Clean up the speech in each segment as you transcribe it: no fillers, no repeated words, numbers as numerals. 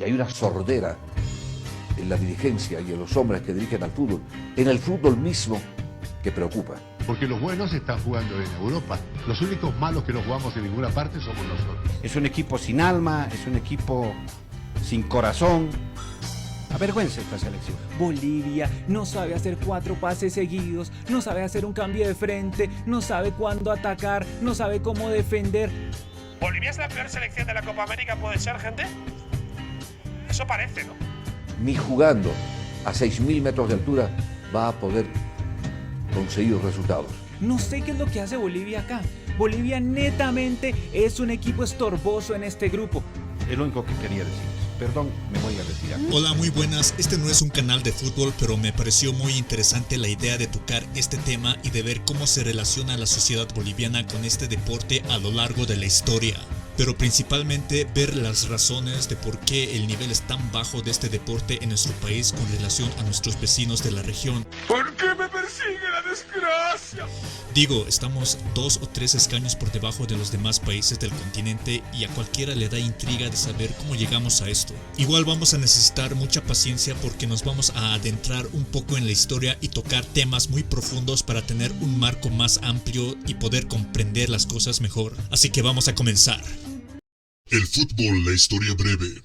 hay una sordera en la dirigencia y en los hombres que dirigen al fútbol, en el fútbol mismo, que preocupa. Porque los buenos están jugando en Europa. Los únicos malos que no jugamos en ninguna parte somos nosotros. Es un equipo sin alma, es un equipo sin corazón. Avergüenza esta selección. Bolivia no sabe hacer 4 pases seguidos, no sabe hacer un cambio de frente, no sabe cuándo atacar, no sabe cómo defender. ¿Bolivia es la peor selección de la Copa América, puede ser, gente? Eso parece, ¿no? Ni jugando a 6.000 metros de altura va a poder conseguir resultados. No sé qué es lo que hace Bolivia acá. Bolivia netamente es un equipo estorboso en este grupo. Es lo único que quería decir. Perdón, me voy a retirar. Hola, muy buenas. Este no es un canal de fútbol, pero me pareció muy interesante la idea de tocar este tema y de ver cómo se relaciona la sociedad boliviana con este deporte a lo largo de la historia. Pero principalmente ver las razones de por qué el nivel es tan bajo de este deporte en nuestro país con relación a nuestros vecinos de la región. ¿Por qué me persigue la desgracia? Digo, estamos 2 o 3 escaños por debajo de los demás países del continente y a cualquiera le da intriga de saber cómo llegamos a esto. Igual vamos a necesitar mucha paciencia porque nos vamos a adentrar un poco en la historia y tocar temas muy profundos para tener un marco más amplio y poder comprender las cosas mejor. Así que vamos a comenzar. El fútbol, la historia breve.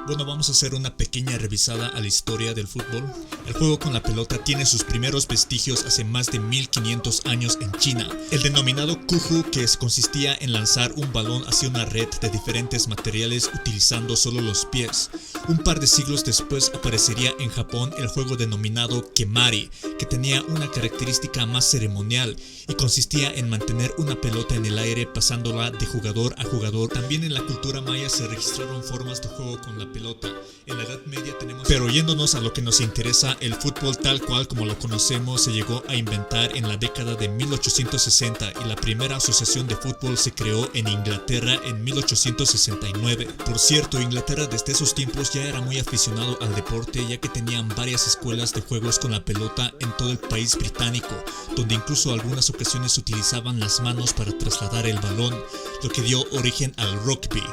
Bueno, vamos a hacer una pequeña revisada a la historia del fútbol. El juego con la pelota tiene sus primeros vestigios hace más de 1500 años en China. El denominado kuju, que consistía en lanzar un balón hacia una red de diferentes materiales utilizando solo los pies. Un par de siglos después aparecería en Japón el juego denominado kemari, que tenía una característica más ceremonial y consistía en mantener una pelota en el aire pasándola de jugador a jugador. También en la cultura maya se registraron formas de juego con la pelota. En la Edad Media tenemos... Pero yéndonos a lo que nos interesa, el fútbol tal cual como lo conocemos se llegó a inventar en la década de 1860 y la primera asociación de fútbol se creó en Inglaterra en 1869. Por cierto, Inglaterra desde esos tiempos ya era muy aficionado al deporte, ya que tenían varias escuelas de juegos con la pelota en todo el país británico, donde incluso algunas ocasiones utilizaban las manos para trasladar el balón, lo que dio origen al rugby.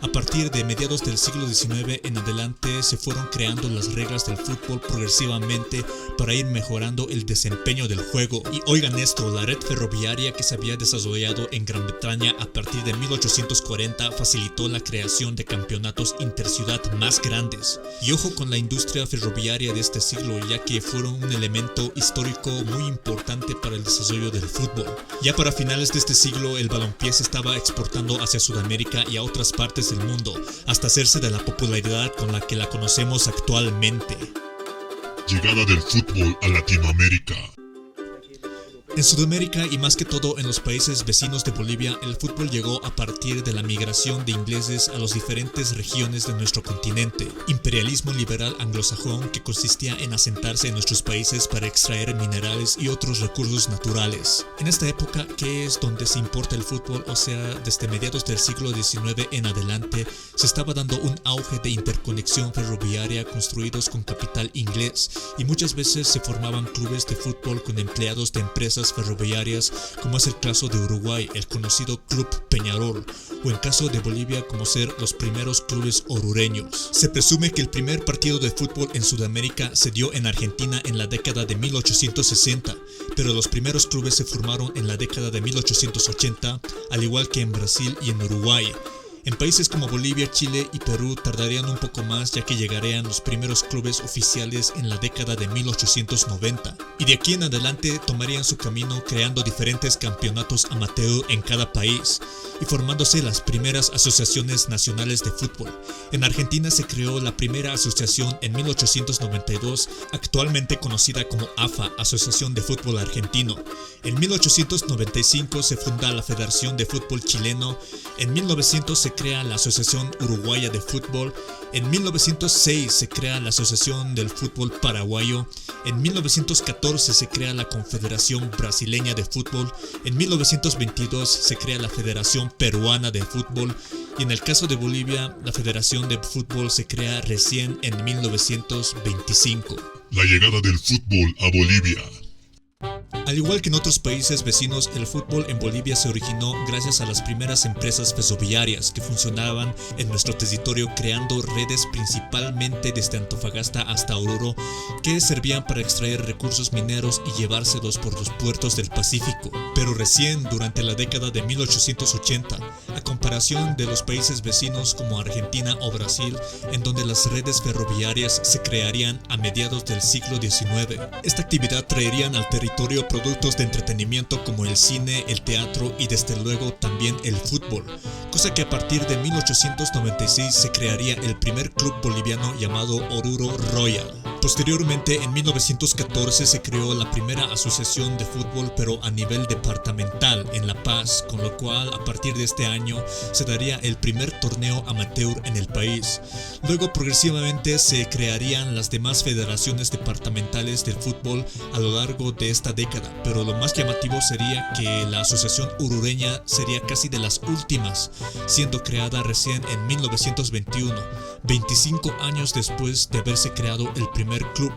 A partir de mediados del siglo XIX en adelante se fueron creando las reglas del fútbol progresivamente para ir mejorando el desempeño del juego. Y oigan esto, la red ferroviaria que se había desarrollado en Gran Bretaña a partir de 1840 facilitó la creación de campeonatos interciudad más grandes. Y ojo con la industria ferroviaria de este siglo, ya que fueron un elemento histórico muy importante para el desarrollo del fútbol. Ya para finales de este siglo el balompié se estaba exportando hacia Sudamérica y a otras partes del mundo, hasta hacerse de la popularidad con la que la conocemos actualmente. Llegada del fútbol a Latinoamérica. En Sudamérica y más que todo en los países vecinos de Bolivia, el fútbol llegó a partir de la migración de ingleses a las diferentes regiones de nuestro continente. Imperialismo liberal anglosajón que consistía en asentarse en nuestros países para extraer minerales y otros recursos naturales. En esta época, que es donde se importa el fútbol, o sea, desde mediados del siglo XIX en adelante, se estaba dando un auge de interconexión ferroviaria construidos con capital inglés y muchas veces se formaban clubes de fútbol con empleados de empresas ferroviarias, como es el caso de Uruguay, el conocido Club Peñarol, o en caso de Bolivia como ser los primeros clubes orureños. Se presume que el primer partido de fútbol en Sudamérica se dio en Argentina en la década de 1860, pero los primeros clubes se formaron en la década de 1880, al igual que en Brasil y en Uruguay. En países como Bolivia, Chile y Perú tardarían un poco más, ya que llegarían los primeros clubes oficiales en la década de 1890 y de aquí en adelante tomarían su camino creando diferentes campeonatos amateur en cada país y formándose las primeras asociaciones nacionales de fútbol. En Argentina se creó la primera asociación en 1892, actualmente conocida como AFA, Asociación de Fútbol Argentino. En 1895 se funda la Federación de Fútbol Chileno. En 1900 se crea la Asociación Uruguaya de Fútbol. En 1906 se crea la Asociación del Fútbol Paraguayo. En 1914 se crea la Confederación Brasileña de Fútbol. En 1922 se crea la Federación Peruana de Fútbol. Y en el caso de Bolivia, la Federación de Fútbol se crea recién en 1925. La llegada del fútbol a Bolivia. Al igual que en otros países vecinos, el fútbol en Bolivia se originó gracias a las primeras empresas ferroviarias que funcionaban en nuestro territorio, creando redes principalmente desde Antofagasta hasta Oruro, que servían para extraer recursos mineros y llevárselos por los puertos del Pacífico. Pero recién durante la década de 1880, a comparación de los países vecinos como Argentina o Brasil, en donde las redes ferroviarias se crearían a mediados del siglo XIX. Esta actividad traerían al territorio productos de entretenimiento como el cine, el teatro y desde luego también el fútbol, cosa que a partir de 1896 se crearía el primer club boliviano llamado Oruro Royal. Posteriormente, en 1914 se creó la primera asociación de fútbol, pero a nivel departamental en La Paz, con lo cual a partir de este año se daría el primer torneo amateur en el país. Luego progresivamente se crearían las demás federaciones departamentales del fútbol a lo largo de esta década, pero lo más llamativo sería que la asociación urureña sería casi de las últimas, siendo creada recién en 1921, 25 años después de haberse creado el primer club.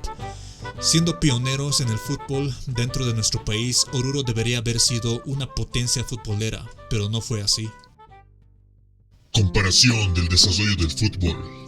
Siendo pioneros en el fútbol dentro de nuestro país, Oruro debería haber sido una potencia futbolera, pero no fue así. Comparación del desarrollo del fútbol.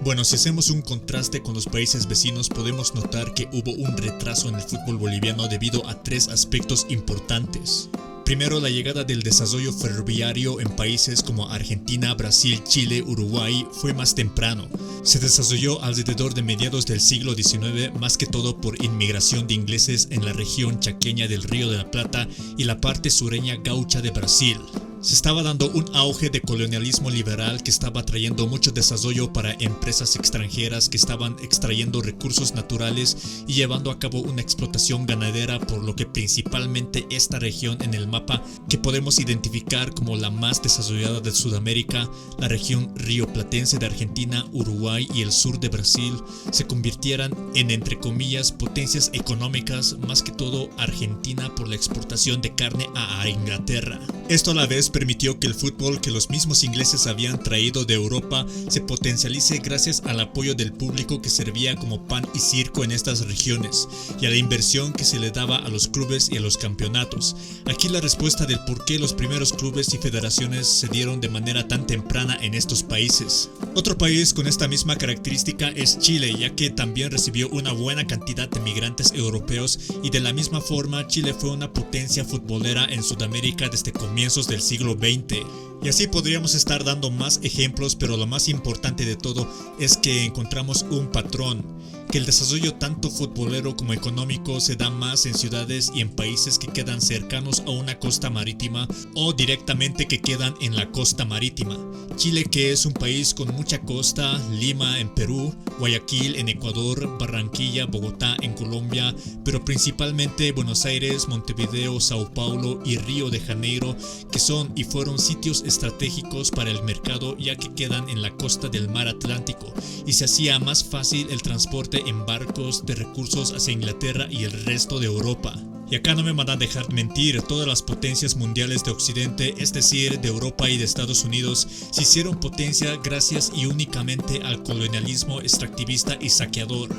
Bueno, si hacemos un contraste con los países vecinos, podemos notar que hubo un retraso en el fútbol boliviano debido a tres aspectos importantes. Primero, la llegada del desarrollo ferroviario en países como Argentina, Brasil, Chile, Uruguay fue más temprano. Se desarrolló alrededor de mediados del siglo XIX, más que todo por inmigración de ingleses en la región chaqueña del Río de la Plata y la parte sureña gaucha de Brasil. Se estaba dando un auge de colonialismo liberal que estaba trayendo mucho desarrollo para empresas extranjeras que estaban extrayendo recursos naturales y llevando a cabo una explotación ganadera, por lo que principalmente esta región en el mapa, que podemos identificar como la más desarrollada de Sudamérica, la región rioplatense de Argentina, Uruguay y el sur de Brasil, se convirtieran en, entre comillas, potencias económicas, más que todo Argentina por la exportación de carne a Inglaterra. Esto a la vez permitió que el fútbol que los mismos ingleses habían traído de Europa se potencialice gracias al apoyo del público que servía como pan y circo en estas regiones y a la inversión que se le daba a los clubes y a los campeonatos. Aquí la respuesta del por qué los primeros clubes y federaciones se dieron de manera tan temprana en estos países. Otro país con esta misma característica es Chile, ya que también recibió una buena cantidad de migrantes europeos y de la misma forma Chile fue una potencia futbolera en Sudamérica desde comienzos del siglo XX. Y así podríamos estar dando más ejemplos, pero lo más importante de todo es que encontramos un patrón, que el desarrollo tanto futbolero como económico se da más en ciudades y en países que quedan cercanos a una costa marítima o directamente que quedan en la costa marítima. Chile, que es un país con mucha costa, Lima en Perú, Guayaquil en Ecuador, Barranquilla, Bogotá en Colombia, pero principalmente Buenos Aires, Montevideo, Sao Paulo y Río de Janeiro, que son y fueron sitios estratégicos para el mercado, ya que quedan en la costa del mar Atlántico y se hacía más fácil el transporte en barcos de recursos hacia Inglaterra y el resto de Europa. Y acá no me van a dejar mentir, todas las potencias mundiales de Occidente, es decir, de Europa y de Estados Unidos, se hicieron potencia gracias y únicamente al colonialismo extractivista y saqueador.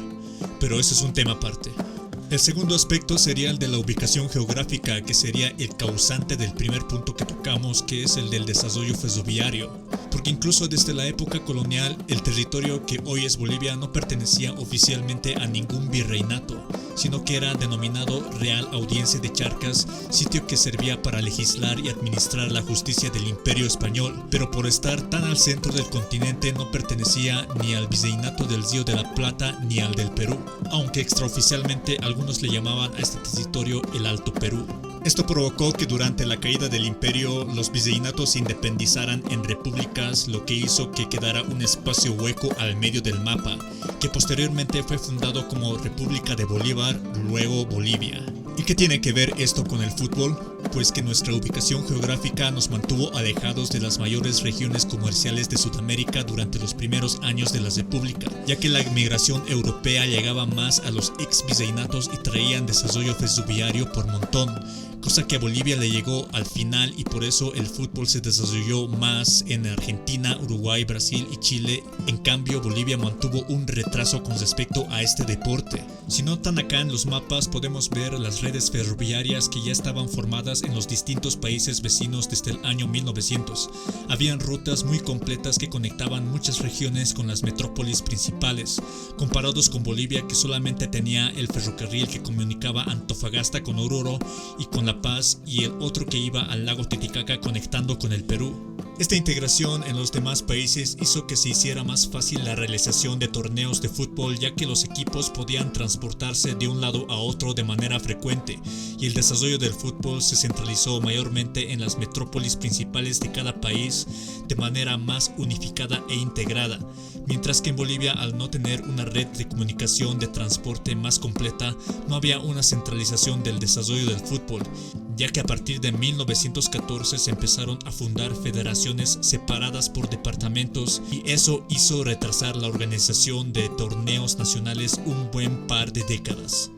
Pero eso es un tema aparte. El segundo aspecto sería el de la ubicación geográfica, que sería el causante del primer punto que tocamos, que es el del desarrollo ferroviario. Porque incluso desde la época colonial, el territorio que hoy es Bolivia no pertenecía oficialmente a ningún virreinato, sino que era denominado Real Audiencia de Charcas, sitio que servía para legislar y administrar la justicia del Imperio Español, pero por estar tan al centro del continente no pertenecía ni al Virreinato del Río de la Plata ni al del Perú, aunque extraoficialmente algunos le llamaban a este territorio el Alto Perú. Esto provocó que durante la caída del imperio los virreinatos se independizaran en repúblicas, lo que hizo que quedara un espacio hueco al medio del mapa, que posteriormente fue fundado como República de Bolívar, luego Bolivia. ¿Y qué tiene que ver esto con el fútbol? Pues que nuestra ubicación geográfica nos mantuvo alejados de las mayores regiones comerciales de Sudamérica durante los primeros años de la República, ya que la inmigración europea llegaba más a los ex virreinatos y traían desarrollo ferroviario por montón, cosa que a Bolivia le llegó al final y por eso el fútbol se desarrolló más en Argentina, Uruguay, Brasil y Chile. En cambio, Bolivia mantuvo un retraso con respecto a este deporte. Si notan acá en los mapas podemos ver las redes ferroviarias que ya estaban formadas en los distintos países vecinos desde el año 1900. Habían rutas muy completas que conectaban muchas regiones con las metrópolis principales, comparados con Bolivia, que solamente tenía el ferrocarril que comunicaba Antofagasta con Oruro y con La Paz, y el otro que iba al lago Titicaca conectando con el Perú. Esta integración en los demás países hizo que se hiciera más fácil la realización de torneos de fútbol, ya que los equipos podían transportarse de un lado a otro de manera frecuente, y el desarrollo del fútbol se centralizó mayormente en las metrópolis principales de cada país de manera más unificada e integrada, mientras que en Bolivia, al no tener una red de comunicación de transporte más completa, no había una centralización del desarrollo del fútbol, ya que a partir de 1914 se empezaron a fundar federaciones separadas por departamentos, y eso hizo retrasar la organización de torneos nacionales un buen par de décadas.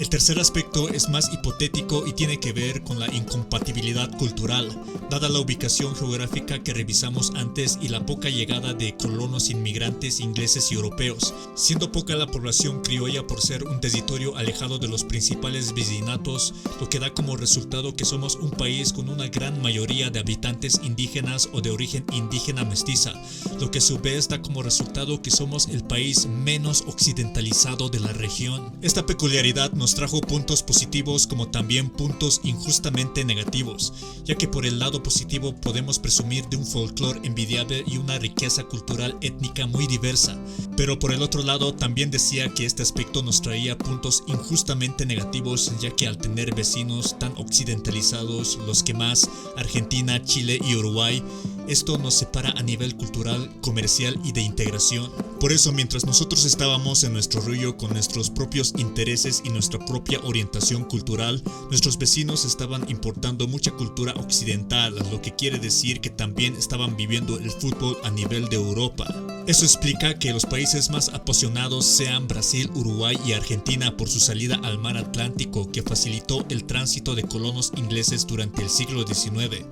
El tercer aspecto es más hipotético y tiene que ver con la incompatibilidad cultural, dada la ubicación geográfica que revisamos antes y la poca llegada de colonos inmigrantes ingleses y europeos, siendo poca la población criolla por ser un territorio alejado de los principales vicinatos, lo que da como resultado que somos un país con una gran mayoría de habitantes indígenas o de origen indígena mestiza, lo que a su vez da como resultado que somos el país menos occidentalizado de la región. Esta peculiaridad nos trajo puntos positivos como también puntos injustamente negativos, ya que por el lado positivo podemos presumir de un folclore envidiable y una riqueza cultural étnica muy diversa, pero por el otro lado también decía que este aspecto nos traía puntos injustamente negativos, ya que al tener vecinos tan occidentalizados, los que más, Argentina, Chile y Uruguay, esto nos separa a nivel cultural, comercial y de integración. Por eso, mientras nosotros estábamos en nuestro rollo con nuestros propios intereses y nuestra propia orientación cultural, nuestros vecinos estaban importando mucha cultura occidental, lo que quiere decir que también estaban viviendo el fútbol a nivel de Europa. Eso explica que los países más apasionados sean Brasil, Uruguay y Argentina por su salida al mar Atlántico, que facilitó el tránsito de colonos ingleses durante el siglo XIX,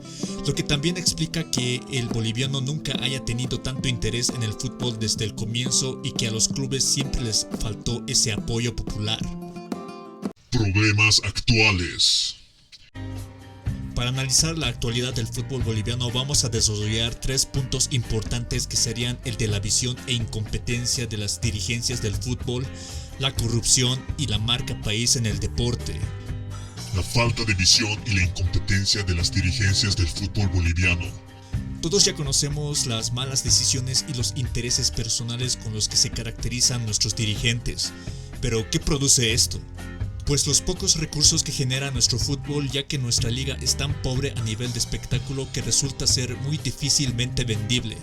lo que también explica que el boliviano nunca haya tenido tanto interés en el fútbol desde el comienzo y que a los clubes siempre les faltó ese apoyo popular. Problemas actuales. Para analizar la actualidad del fútbol boliviano vamos a desarrollar 3 puntos importantes, que serían el de la visión e incompetencia de las dirigencias del fútbol, la corrupción y la marca país en el deporte. La falta de visión y la incompetencia de las dirigencias del fútbol boliviano. Todos ya conocemos las malas decisiones y los intereses personales con los que se caracterizan nuestros dirigentes. Pero, ¿qué produce esto? Pues los pocos recursos que genera nuestro fútbol, ya que nuestra liga es tan pobre a nivel de espectáculo que resulta ser muy difícilmente vendible.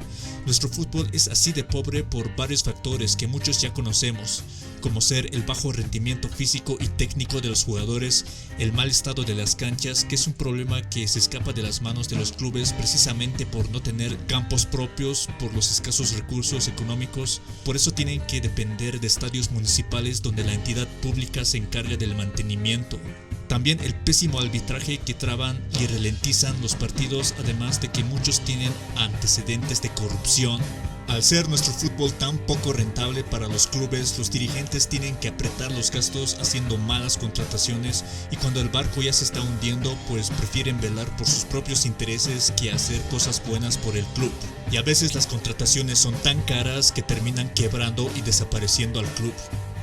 Nuestro fútbol es así de pobre por varios factores que muchos ya conocemos, como ser el bajo rendimiento físico y técnico de los jugadores, el mal estado de las canchas, que es un problema que se escapa de las manos de los clubes precisamente por no tener campos propios, por los escasos recursos económicos. Por eso tienen que depender de estadios municipales donde la entidad pública se encarga del mantenimiento. También el pésimo arbitraje que traban y ralentizan los partidos, además de que muchos tienen antecedentes de corrupción. Al ser nuestro fútbol tan poco rentable para los clubes, los dirigentes tienen que apretar los gastos haciendo malas contrataciones, y cuando el barco ya se está hundiendo, pues prefieren velar por sus propios intereses que hacer cosas buenas por el club. Y a veces las contrataciones son tan caras que terminan quebrando y desapareciendo al club.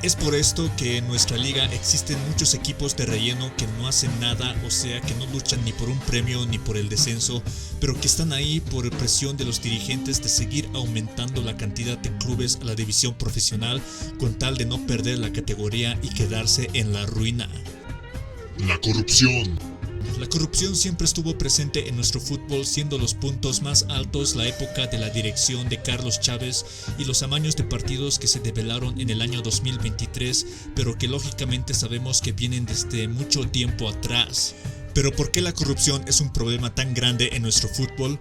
Es por esto que en nuestra liga existen muchos equipos de relleno que no hacen nada, o sea que no luchan ni por un premio ni por el descenso, pero que están ahí por presión de los dirigentes de seguir aumentando la cantidad de clubes a la división profesional con tal de no perder la categoría y quedarse en la ruina. La corrupción. La corrupción siempre estuvo presente en nuestro fútbol, siendo los puntos más altos la época de la dirección de Carlos Chávez y los amaños de partidos que se develaron en el año 2023, pero que lógicamente sabemos que vienen desde mucho tiempo atrás. Pero ¿por qué la corrupción es un problema tan grande en nuestro fútbol?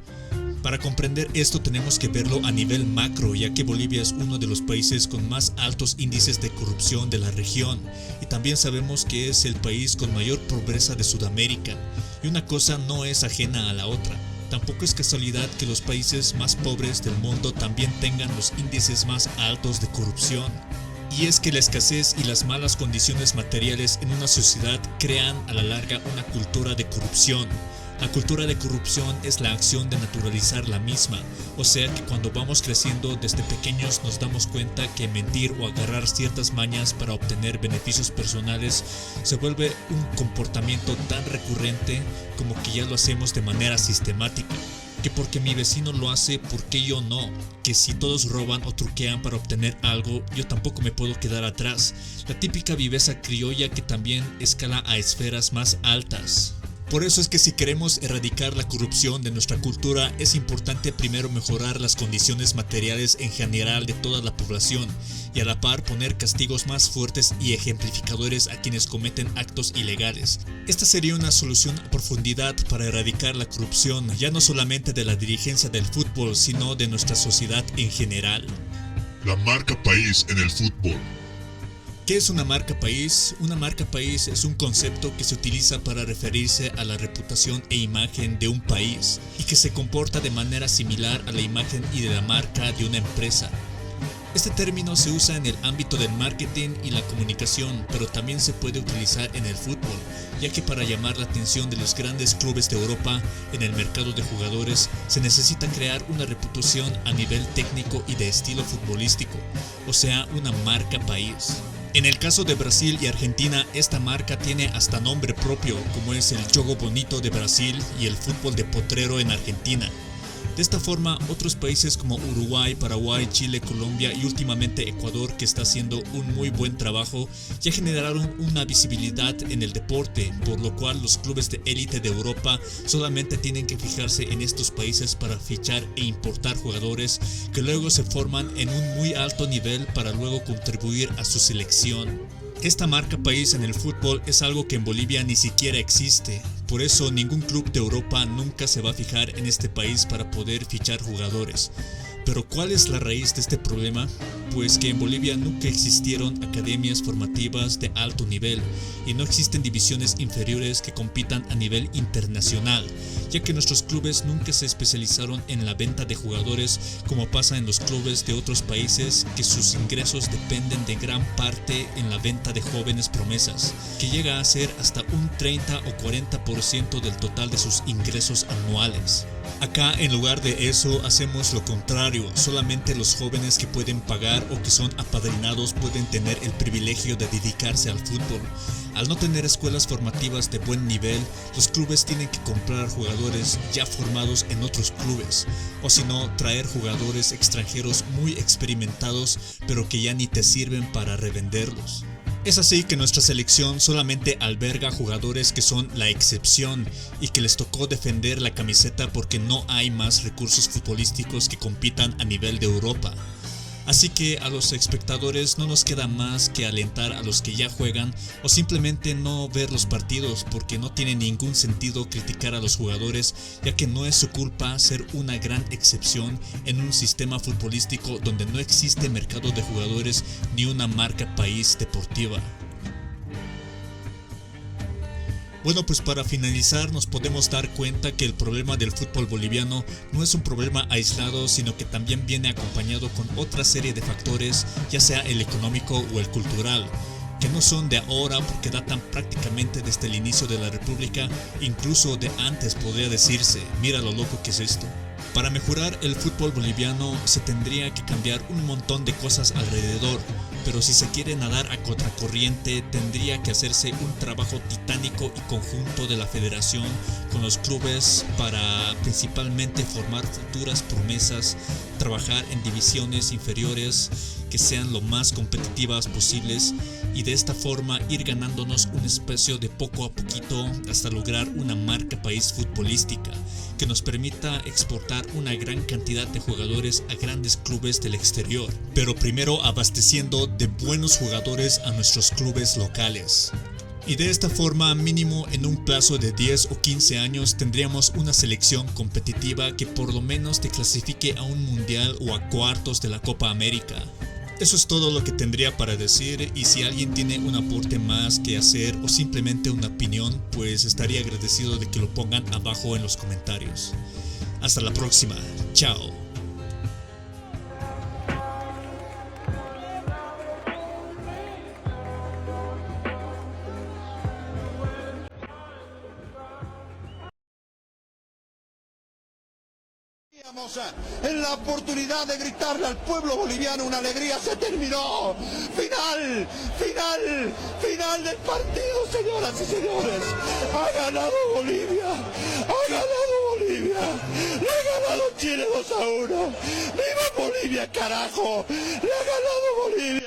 Para comprender esto tenemos que verlo a nivel macro, ya que Bolivia es uno de los países con más altos índices de corrupción de la región, y también sabemos que es el país con mayor pobreza de Sudamérica, y una cosa no es ajena a la otra. Tampoco es casualidad que los países más pobres del mundo también tengan los índices más altos de corrupción. Y es que la escasez y las malas condiciones materiales en una sociedad crean a la larga una cultura de corrupción. La cultura de corrupción es la acción de naturalizar la misma, o sea que cuando vamos creciendo desde pequeños nos damos cuenta que mentir o agarrar ciertas mañas para obtener beneficios personales se vuelve un comportamiento tan recurrente como que ya lo hacemos de manera sistemática. Que porque mi vecino lo hace, ¿por qué yo no? Que si todos roban o truquean para obtener algo, yo tampoco me puedo quedar atrás. La típica viveza criolla que también escala a esferas más altas. Por eso es que si queremos erradicar la corrupción de nuestra cultura, es importante primero mejorar las condiciones materiales en general de toda la población y a la par poner castigos más fuertes y ejemplificadores a quienes cometen actos ilegales. Esta sería una solución a profundidad para erradicar la corrupción, ya no solamente de la dirigencia del fútbol, sino de nuestra sociedad en general. La marca país en el fútbol. ¿Qué es una marca país? Una marca país es un concepto que se utiliza para referirse a la reputación e imagen de un país y que se comporta de manera similar a la imagen y de la marca de una empresa. Este término se usa en el ámbito del marketing y la comunicación, pero también se puede utilizar en el fútbol, ya que para llamar la atención de los grandes clubes de Europa en el mercado de jugadores se necesita crear una reputación a nivel técnico y de estilo futbolístico, o sea, una marca país. En el caso de Brasil y Argentina, esta marca tiene hasta nombre propio, como es el Jogo Bonito de Brasil y el fútbol de potrero en Argentina. De esta forma, otros países como Uruguay, Paraguay, Chile, Colombia y últimamente Ecuador, que está haciendo un muy buen trabajo, ya generaron una visibilidad en el deporte, por lo cual los clubes de élite de Europa solamente tienen que fijarse en estos países para fichar e importar jugadores que luego se forman en un muy alto nivel para luego contribuir a su selección. Esta marca país en el fútbol es algo que en Bolivia ni siquiera existe, por eso ningún club de Europa nunca se va a fijar en este país para poder fichar jugadores. Pero ¿cuál es la raíz de este problema? Pues que en Bolivia nunca existieron academias formativas de alto nivel y no existen divisiones inferiores que compitan a nivel internacional, ya que nuestros clubes nunca se especializaron en la venta de jugadores como pasa en los clubes de otros países, que sus ingresos dependen de gran parte en la venta de jóvenes promesas, que llega a ser hasta un 30 o 40% del total de sus ingresos anuales. Acá, en lugar de eso, hacemos lo contrario. Solamente los jóvenes que pueden pagar o que son apadrinados pueden tener el privilegio de dedicarse al fútbol. Al no tener escuelas formativas de buen nivel, los clubes tienen que comprar jugadores ya formados en otros clubes, o si no, traer jugadores extranjeros muy experimentados, pero que ya ni te sirven para revenderlos. Es así que nuestra selección solamente alberga jugadores que son la excepción y que les tocó defender la camiseta porque no hay más recursos futbolísticos que compitan a nivel de Europa. Así que a los espectadores no nos queda más que alentar a los que ya juegan o simplemente no ver los partidos, porque no tiene ningún sentido criticar a los jugadores, ya que no es su culpa ser una gran excepción en un sistema futbolístico donde no existe mercado de jugadores ni una marca país deportiva. Bueno, pues para finalizar nos podemos dar cuenta que el problema del fútbol boliviano no es un problema aislado, sino que también viene acompañado con otra serie de factores, ya sea el económico o el cultural, que no son de ahora porque datan prácticamente desde el inicio de la República, incluso de antes podría decirse. Mira lo loco que es esto. Para mejorar el fútbol boliviano se tendría que cambiar un montón de cosas alrededor, pero si se quiere nadar a contracorriente tendría que hacerse un trabajo titánico y conjunto de la federación con los clubes para principalmente formar futuras promesas, trabajar en divisiones inferiores que sean lo más competitivas posibles y de esta forma ir ganándonos un espacio de poco a poquito hasta lograr una marca país futbolística que nos permita exportar una gran cantidad de jugadores a grandes clubes del exterior, pero primero abasteciendo de buenos jugadores a nuestros clubes locales. Y de esta forma, mínimo en un plazo de 10 o 15 años, tendríamos una selección competitiva que por lo menos te clasifique a un mundial o a cuartos de la Copa América. Eso es todo lo que tendría para decir, y si alguien tiene un aporte más que hacer o simplemente una opinión, pues estaría agradecido de que lo pongan abajo en los comentarios. Hasta la próxima. Chao. En la oportunidad de gritarle al pueblo boliviano una alegría, se terminó. Final, final, final del partido, señoras y señores. Ha ganado Bolivia, ha ganado Bolivia, le ha ganado Chile 2-1. ¡Viva Bolivia, carajo! Le ha ganado Bolivia.